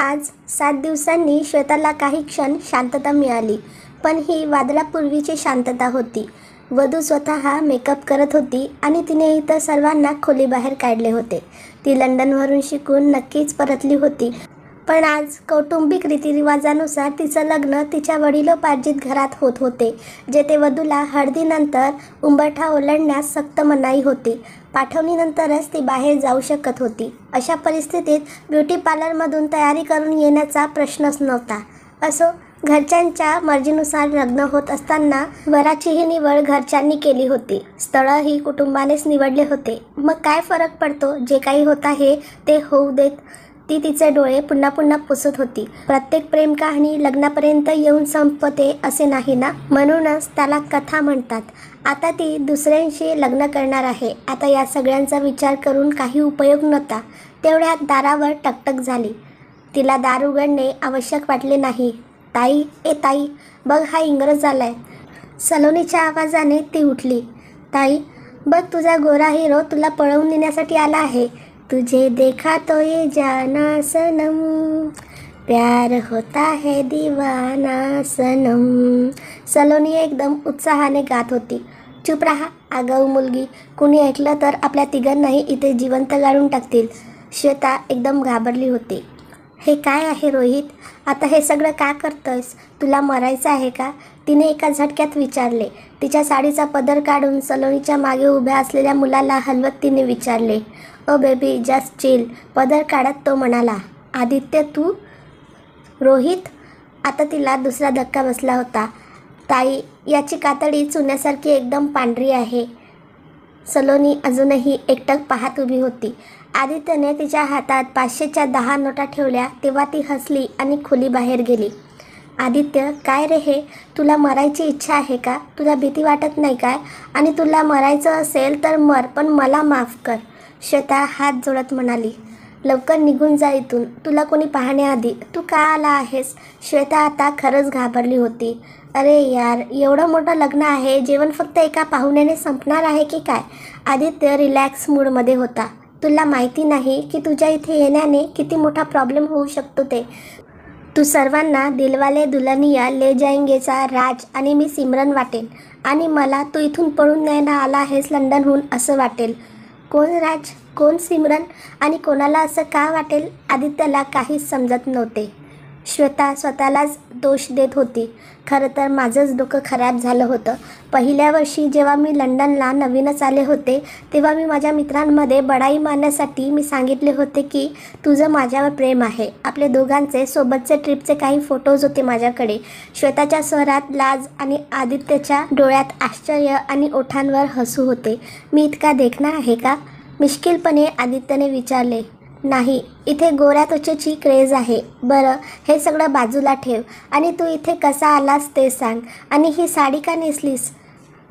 आज 7 दिवसांनी श्वेताला काही क्षण शांतता मिळाली, पण ही वादळापूर्वीची शांतता होती. वधू स्वतः मेकअप करत होती आणि तिने इतर सर्वांना खोलीबाहेर काढले होते. ती लंडनवरून शिकून नक्कीच परतली होती, पण आज कौटुंबिक रीतिरिवाजानुसार तिचं लग्न तिच्या वडिलोपार्जित घरात होत होते, जेथे वधूला हळदीनंतर उंबरठा ओलांडण्यास सक्त मनाई होती. पाठवणीनंतरच ती बाहेर जाऊ शकत होती. अशा परिस्थितीत ब्युटी पार्लरमधून तयारी करून येण्याचा प्रश्नच नव्हता. असो, घरच्यांच्या मर्जीनुसार लग्न होत असताना वराचीही निवड घरच्यांनी केली होती. स्थळही कुटुंबानेच निवडले होते. मग काय फरक पडतो, जे काही होत आहे ते होऊ देत. ती तिचे डोळे पुन्हा पुन्हा पुसत होती. प्रत्येक प्रेम कहाणी लग्नापर्यंत येऊन संपते असे नाही ना, म्हणूनच त्याला कथा म्हणतात. आता ती दुसऱ्यांशी लग्न करणार आहे. आता या सगळ्यांचा विचार करून काही उपयोग नव्हता. तेवढ्यात दारावर टकटक झाली. तिला दार उघडणे आवश्यक वाटले नाही. ताई, ए ताई, बघ हा इंग्रज आलाय. सलोनीच्या आवाजाने ती उठली. ताई, बघ तुझा गोरा हिरो तुला पळवून नेण्यासाठी आला आहे. तुझे देखा तो ये जाना सनम, प्यार होता है दीवाना सनम. सलोनी एकदम उत्साहाने गात होती. चुप रहा आगाऊ मुलगी, कुणी ऐकलं तर आपल्या तिघांनाही इथे जिवंत गाडून टाकतील. श्वेता एकदम घाबरली होती. हे काय आहे रोहित? आता हे सगळं का करतोयस? तुला मरायचं आहे का? तिने एका झटक्यात विचारले. तिच्या साडीचा पदर काढून सलोनीच्या मागे उभ्या असलेल्या मुलाला हलवत तिने विचारले. ओ बेबी, जस्ट चिल. पदर काढत तो म्हणाला. आदित्य तू? रोहित? आता तिला दुसरा धक्का बसला होता. ताई, याची कातडी चुन्यासारखी एकदम पांढरी आहे. सलोनी अजूनही एकटक पाहत उभी होती. आदित्यने तिच्या हातात 500च्या 10 नोटा ठेवल्या तेव्हा ती हसली आणि खोलीबाहेर गेली. आदित्य, काय रे हे? तुला मरायची इच्छा आहे का? तुला भीती वाटत नाही काय? आणि तुला मरायचं असेल तर मर, पण मला माफ कर. श्वेता हात जोडत म्हणाली. लवकर निघून जा इथून. तुला कोणी पाहण्याआधी तू का आला आहेस? श्वेता आता खरंच घाबरली होती. अरे यार, एवढं मोठं लग्न आहे, जेवण फक्त एका पाहुण्याने संपणार आहे की काय? आदित्य रिलॅक्स मूडमध्ये होता. तुला माहिती नाही की तुझ्या इथे येण्याने किती मोठा प्रॉब्लेम होऊ शकतो ते. तू सर्वांना दिलवाले दुल्हनिया ले जाएंगेचा राज आणि मी सिमरन वाटेन, आणि मला तू इथून पळून न्यायला आला आहेस लंडनहून असं वाटेल. कोण राज, कोण सिमरन, आणि कोणाला असं का वाटेल? आदित्यला काहीच समजत नव्हते. श्वेता स्वतःलाच दोष देत होती. खरं तर माझंच डोकं खराब झालं होतं. पहिल्या वर्षी जेव्हा मी लंडनला नवीनच आले होते तेव्हा मी माझ्या मित्रांमध्ये बडाई मारण्यासाठी मी सांगितले होते की तुझं माझ्यावर प्रेम आहे. आपले दोघांचे सोबतचे ट्रिपचे काही फोटोज होते माझ्याकडे. श्वेताच्या स्वरात लाज आणि आदित्यच्या डोळ्यात आश्चर्य आणि ओठांवर हसू होते. मी इतका देखणा आहे का? मिश्किलपणे आदित्यने विचारले. नाही, इथे गोऱ्या त्वचेची क्रेज आहे. बरं, हे सगळं बाजूला ठेव आणि तू इथे कसा आलास ते सांग. आणि ही साडी का नेसलीस?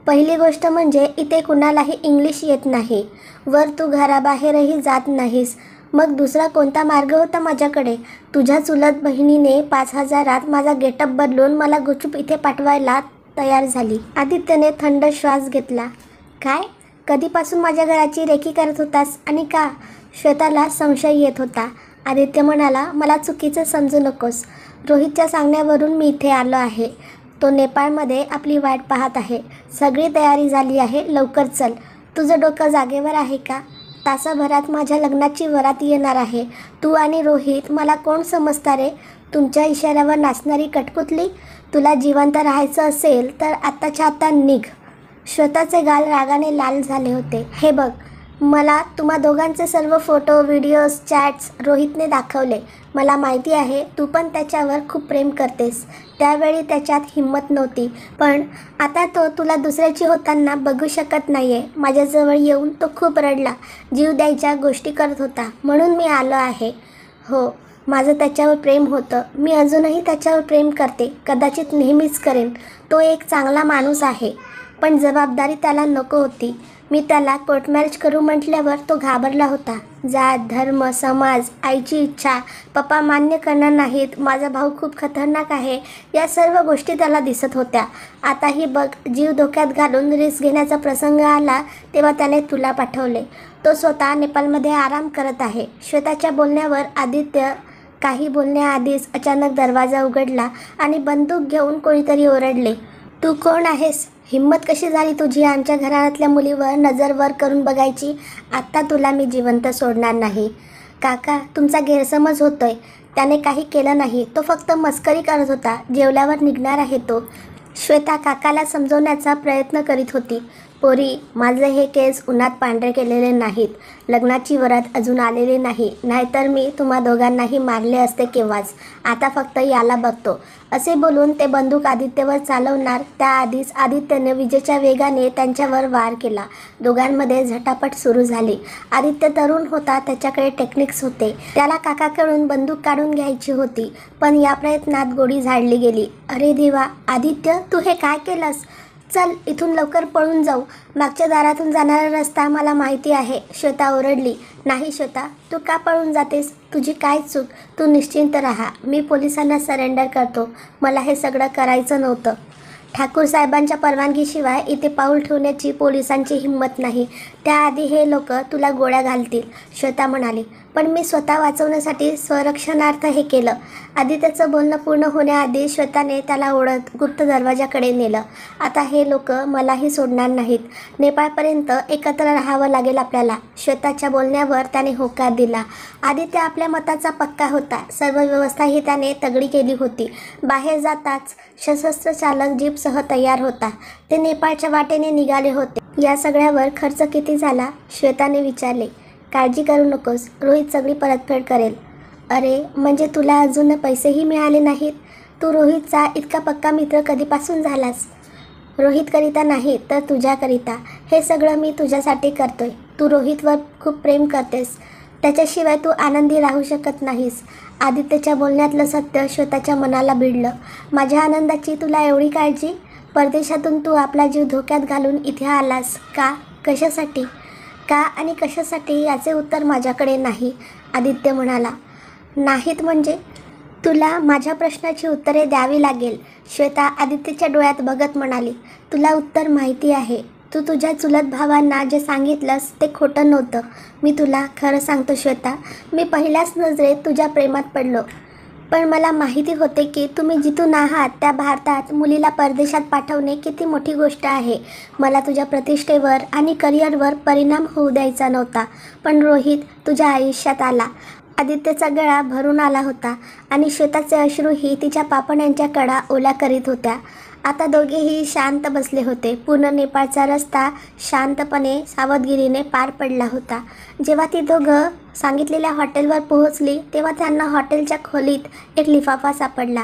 पहिली गोष्ट म्हणजे इथे कुणालाही इंग्लिश येत नाही. वर तू घराबाहेरही जात नाहीस. मग दुसरा कोणता मार्ग होता माझ्याकडे? तुझ्या चुलत बहिणीने 5,000त माझा गेटअप बदलून मला गुपचूप इथे पाठवायला तयार झाली. आदित्यने थंड श्वास घेतला. काय? कधीपासून माझ्या घराची रेकी करत होतास आणि का? श्वेताला संशय येत होता. आदित्य म्हणाला, मला चुकीचं समजू नकोस. रोहितच्या सांगण्यावरून मी इथे आलो आहे. तो नेपाळमध्ये आपली वाट पाहत आहे. सगळी तयारी झाली आहे. लवकर चल. तुझं डोकं जागेवर आहे का? तासाभरात माझ्या लग्नाची वरात येणार आहे. तू आणि रोहित मला कोण समजता रे? तुमच्या इशाऱ्यावर नाचणारी कटपुतली? तुला जिवंत राहायचं असेल तर आत्ताच्या आत्ता निघ. श्वेताचे गाल रागाने लाल झाले होते. हे बघ, मला तुम्हा दोघांचे सर्व फोटो, व्हिडिओज, चॅट्स रोहितने दाखवले. मला माहिती आहे तू पण त्याच्यावर खूप प्रेम करतेस. त्यावेळी त्याच्यात हिंमत नव्हती, पण आता तो तुला दुसऱ्याची होताना बघू शकत नाही आहे. माझ्याजवळ येऊन तो खूप रडला. जीव द्यायच्या गोष्टी करत होता, म्हणून मी आलो आहे. हो, माझं त्याच्यावर प्रेम होतं. मी अजूनही त्याच्यावर प्रेम करते. कदाचित नेहमीच करेन. तो एक चांगला माणूस आहे, पण जबाबदारी त्याला नको होती. मी त्याला कोर्ट मॅरेज करू म्हटल्यावर तो घाबरला होता. जात, धर्म, समाज, आईची इच्छा, पप्पा मान्य करणार नाहीत, माझा भाऊ खूप खतरनाक आहे, या सर्व गोष्टी त्याला दिसत होत्या. आताही बघ, जीव धोक्यात घालून रिस्क घेण्याचा प्रसंग आला तेव्हा त्याने तुला पाठवले. तो स्वतः नेपाळमध्ये आराम करत आहे. श्वेताच्या बोलण्यावर आदित्य काही बोलण्याआधीच अचानक दरवाजा उघडला आणि बंदूक घेऊन कोणीतरी ओरडले, तू कोण आहेस? हिम्मत कशी झाली तुझी आमच्या घरातल्या मुलीवर नजर वर करून बघायची? आत्ता तुला मी जिवंत सोडणार नाही. काका, तुमचा गैरसमज होतोय. त्याने काही केलं नाही. तो फक्त मस्करी करत होता. जेवल्यावर निघणार आहे तो. श्वेता काकाला समजवण्याचा प्रयत्न करीत होती. पोरी, माझे हे केस उन्हात पांढरे केलेले नाहीत. लग्नाची वरात अजून आलेली नाही. नाहीतर मी तुम्हा दोघांनाही मारले असते केव्हाच. आता फक्त याला बघतो. असे बोलून ते बंदूक आदित्यवर चालवणार त्याआधीच आदित्यने विजेच्या वेगाने त्यांच्यावर वार केला. दोघांमध्ये झटापट सुरू झाली. आदित्य तरुण होता. त्याच्याकडे टेक्निक्स होते. त्याला काकाकडून बंदूक काढून घ्यायची होती. पण या प्रयत्नात गोळी झाडली गेली. अरे देवा, आदित्य, तू हे काय केलंस? चल, इथून लवकर पळून जाऊ. मागच्या दारातून जाणारा रस्ता मला माहिती आहे. श्वेता ओरडली. नाही श्वेता, तू का पळून जातेस? तुझी काय चूक? तू निश्चिंत राहा. मी पोलिसांना सरेंडर करतो. मला हे सगळं करायचं नव्हतं. ठाकूर साहेबांच्या परवानगीशिवाय इथे पाऊल ठेवण्याची पोलिसांची हिंमत नाही. त्याआधी हे लोक तुला गोळ्या घालतील, श्वेता म्हणाली. पण मी स्वतः वाचवण्यासाठी स्वरक्षणार्थ हे केलं. आदित्यचं बोलणं पूर्ण होण्याआधी श्वेताने त्याला ओढत गुप्त दरवाजाकडे नेलं. आता हे लोक मलाही सोडणार नाहीत. नेपाळपर्यंत एकत्र राहावं लागेल आपल्याला. श्वेताच्या बोलण्यावर त्याने होकार दिला. आदित्य आपल्या मताचा पक्का होता. सर्व व्यवस्थाही त्याने तगडी केली होती. बाहेर जाताच सशस्त्र चालक जीपसह तयार होता. ते नेपाळच्या वाटेने निघाले होते. या सगळ्यावर खर्च किती झाला? श्वेताने विचारले. काळजी करू नकोस, रोहित सगळी परतफेड करेल. अरे, म्हणजे तुला अजून पैसेही मिळाले नाहीत? तू रोहितचा इतका पक्का मित्र कधीपासून झालास? रोहितकरिता नाही तर तुझ्याकरिता. हे सगळं मी तुझ्यासाठी करतोय. तू रोहितवर खूप प्रेम करतेस. त्याच्याशिवाय तू आनंदी राहू शकत नाहीस. आदित्यच्या बोलण्यातलं सत्य श्वेताच्या मनाला भिडलं. माझ्या आनंदाची तुला एवढी काळजी? परदेशातून तू आपला जीव धोक्यात घालून इथे आलास का? कशासाठी? का आणि कशासाठी याचे उत्तर माझ्याकडे नाही, आदित्य म्हणाला. नाहीत म्हणजे? तुला माझ्या प्रश्नाची उत्तरे द्यावी लागेल, श्वेता आदित्यच्या डोळ्यात बघत म्हणाली. तुला उत्तर माहिती आहे. तू तुझ्या चुलत भावांना जे सांगितलंस ते खोटं नव्हतं. मी तुला खरं सांगतो श्वेता, मी पहिल्याच नजरेत तुझ्या प्रेमात पडलो. पण मला माहिती होते की तुम्ही जिथून आहात त्या भारतात मुलीला परदेशात पाठवणे किती मोठी गोष्ट आहे. मला तुझ्या प्रतिष्ठेवर आणि करिअरवर परिणाम होऊ द्यायचा नव्हता. पण रोहित तुझ्या आयुष्यात आला. आदित्यचा गळा भरून आला होता आणि श्वेताचे अश्रूही तिच्या पापण्यांच्या कडा ओल्या करीत होत्या. आता दोघेही शांत बसले होते. पूर्ण नेपाळचा रस्ता शांतपणे सावधगिरीने पार पडला होता. जेव्हा ती दोघं सांगितलेल्या हॉटेलवर पोहोचली तेव्हा त्यांना हॉटेलच्या खोलीत एक लिफाफा सापडला.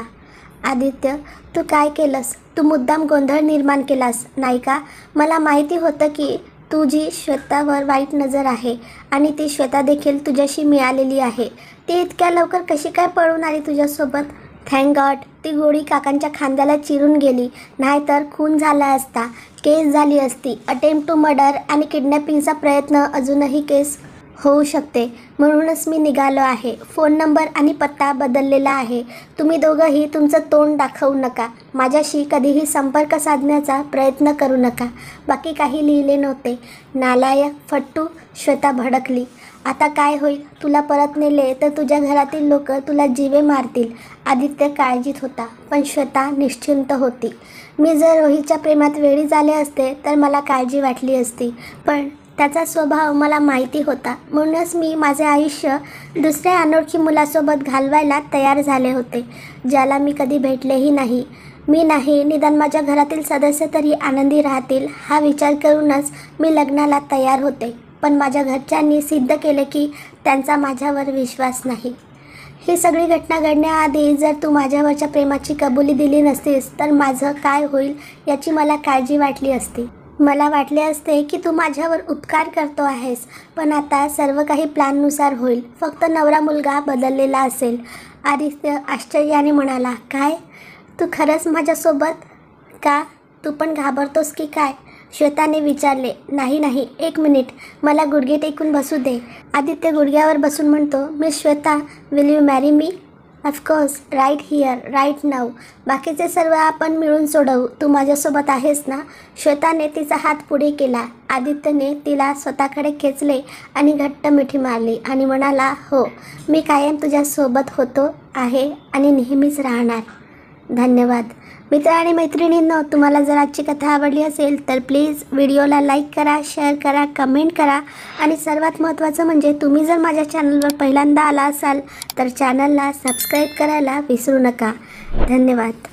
आदित्य, तू काय केलंस? तू मुद्दाम गोंधळ निर्माण केलास, नाही का? मला माहिती होतं की तुझी श्वेतावर वाईट नजर आहे आणि ती श्वेता देखील तुझ्याशी मिळालेली आहे. ती इतक्या लवकर कशी काय पळून आली तुझ्यासोबत? थँक गॉड ती गोळी काकांच्या खांद्याला चिरून गेली. नाहीतर खून झाला असता, केस झाली असती. अटेम्प्ट टू मर्डर आणि किडनॅपिंगचा प्रयत्न अजूनही केस होऊ शकते. म्हणूनच मी निघालो आहे. फोन नंबर आणि पत्ता बदललेला आहे. तुम्ही दोघंही तुमचं तोंड दाखवू नका. माझ्याशी कधीही संपर्क साधण्याचा प्रयत्न करू नका. बाकी काही लिहिले नव्हते. नालायक फट्टू, श्वेता भडकली. आता काय होईल? तुला परत नेले तर तुझ्या घरातील लोक तुला जीवे मारतील. आदित्य काळजीत होता, पण श्वेता निश्चिंत होती. मी जर रोहितच्या प्रेमात वेळी झाले असते तर मला काळजी वाटली असती. पण त्याचा स्वभाव मला माहिती होता. म्हणूनच मी माझे आयुष्य दुसऱ्या अनोळखी मुलासोबत घालवायला तयार झाले होते, ज्याला मी कधी भेटलेही नाही. मी नाही, निदान माझ्या घरातील सदस्य तरी आनंदी राहतील हा विचार करूनच मी लग्नाला तयार होते. पण माझ्या घरच्यांनी सिद्ध केले की त्यांचा माझ्यावर विश्वास नाही. ही सगळी घटना घडण्याआधी जर तू माझ्यावरच्या प्रेमाची कबुली दिली नसतीस तर माझं काय होईल याची मला काळजी वाटली असती. मला वाटले असते की तू माझ्यावर उपकार करतो आहेस. पण आता सर्व काही प्लॅननुसार होईल. फक्त नवरा मुलगा बदललेला असेल. आदित्य आश्चर्याने म्हणाला. काय? तू खरंच माझ्यासोबत? का? तू पण घाबरतोस की काय? श्वेताने विचारले. नाही, एक मिनिट, मला गुडघे टेकून बसू दे. आदित्य गुडघ्यावर बसून म्हणतो, miss Shweta, will you marry me? Of course, right here, right now. बाकीचे सर्व आपण मिळून सोडवू. तू माझ्यासोबत आहेस ना? श्वेताने तिचा हात पुढे केला. आदित्यने तिला स्वतःकडे खेचले आणि घट्ट मिठी मारली आणि म्हणाला, हो, मी कायम तुझ्यासोबत होतो आहे आणि नेहमीच राहणार. धन्यवाद. मित्र आणि मैत्रिणींनो, तुम्हाला जर आजची कथा आवडली असेल तर प्लीज व्हिडिओला लाईक करा, शेअर करा, कमेंट करा आणि सर्वात महत्त्वाचं म्हणजे तुम्ही जर माझ्या चॅनलवर पहिल्यांदा आला असाल तर चॅनलला सबस्क्राईब करायला विसरू नका. धन्यवाद.